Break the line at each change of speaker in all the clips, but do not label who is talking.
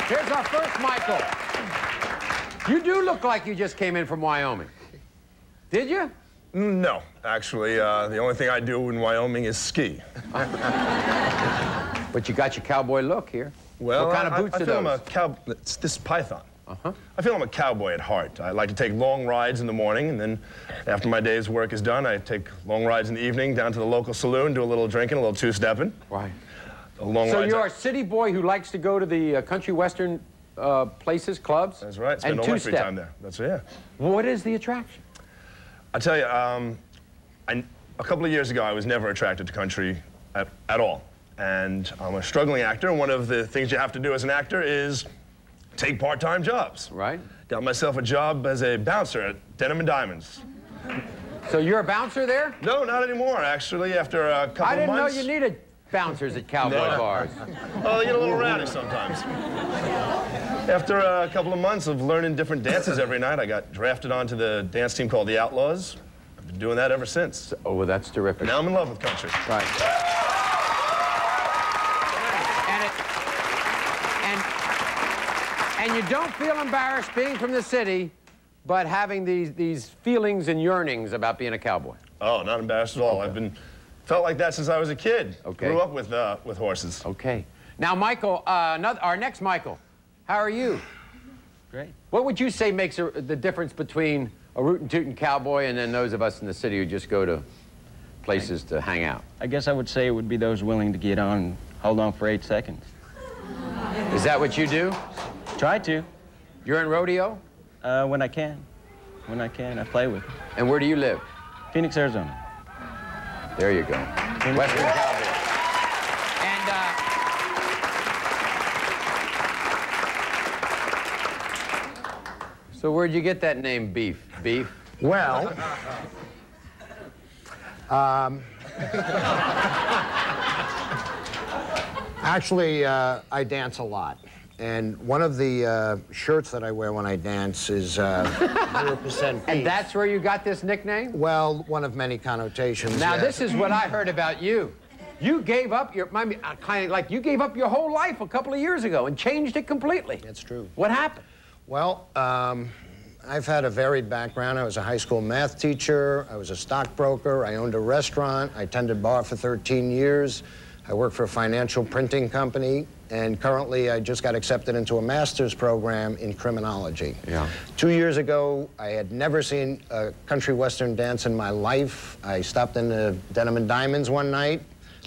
Here's our first Michael. You do look like you just came in from Wyoming. Did you?
No, actually, the only thing I do in Wyoming is ski.
But you got your cowboy look here.
Well,
what kind of boots
I
are
feel
those?
It's this Python. I feel I'm a cowboy at heart. I like to take long rides in the morning, and then after my day's work is done, I take long rides in the evening down to the local saloon, do a little drinking, a little two-stepping.
Right.
So
you're a city boy who likes to go to the country western places, clubs?
That's right. Spend all my free time there. That's right, yeah.
What is the attraction?
I tell you, a couple of years ago, I was never attracted to country at all. And I'm a struggling actor, and one of the things you have to do as an actor is take part-time jobs.
Right.
Got myself a job as a bouncer at Denim & Diamonds.
So you're a bouncer there?
No, not anymore, actually, after a couple of months.
I didn't know you needed bouncers at cowboy bars.
Well, they get a little rowdy sometimes. After a couple of months of learning different dances every night, I got drafted onto the dance team called the Outlaws. I've been doing that ever since.
Oh, well, that's terrific.
Now I'm in love with country.
Right. And you don't feel embarrassed being from the city, but having these feelings and yearnings about being a cowboy.
Oh, not embarrassed at all.
Okay.
I've felt like that since I was a kid.
Okay.
Grew up with horses.
Okay. Now, Michael, our next Michael, how are you?
Great.
What would you say makes the difference between a rootin' tootin' cowboy and then those of us in the city who just go to places to hang out?
I guess I would say it would be those willing to get on and hold on for 8 seconds.
Is that what you do?
Try to.
You're in rodeo?
When I can. When I can, I play with it.
And where do you live?
Phoenix, Arizona.
There you go. Western cowboy. And, so where'd you get that name, Beef? Beef?
Well, actually, I dance a lot. And one of the shirts that I wear when I dance is 0% beef.
And that's where you got this nickname?
Well, one of many connotations.
Now,
yes.
this is what I heard about you. You gave up your, kind of like you gave up your whole life a couple of years ago and changed it completely.
That's true.
What happened?
Well, I've had a varied background. I was a high school math teacher. I was a stockbroker. I owned a restaurant. I tended bar for 13 years. I worked for a financial printing company. And currently, I just got accepted into a master's program in criminology.
Yeah.
2 years ago, I had never seen a country western dance in my life. I stopped in the Denim & Diamonds one night,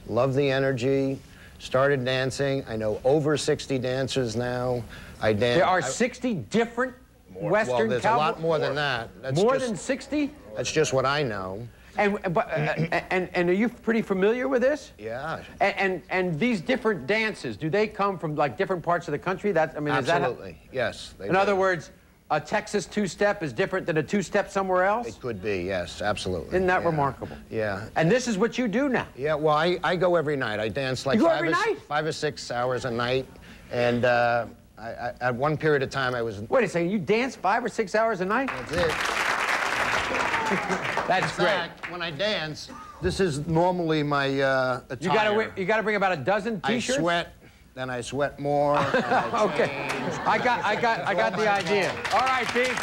loved the energy, started dancing. I know over 60 dancers now.
There are 60 different Western
Well, there's
cowboy...
a lot more than that. That's
more
just,
than 60?
That's just what I know.
And are you pretty familiar with this?
Yeah.
And these different dances, do they come from like different parts of the country?
Absolutely. Yes.
In other words, a Texas two-step is different than a two-step somewhere else?
It could be, yes, absolutely.
Isn't that remarkable?
Yeah.
And this is what you do now?
Yeah, well, I go every night. I dance like
you go every night?
5 or 6 hours a night. And at one period of time, I was...
Wait a second, you dance 5 or 6 hours a night?
That's it.
That's
In
great.
fact, when I dance, this is normally my attire.
You gotta bring about a dozen T-shirts?
I sweat, then I sweat more.
Okay. I got the idea. All right, Pete.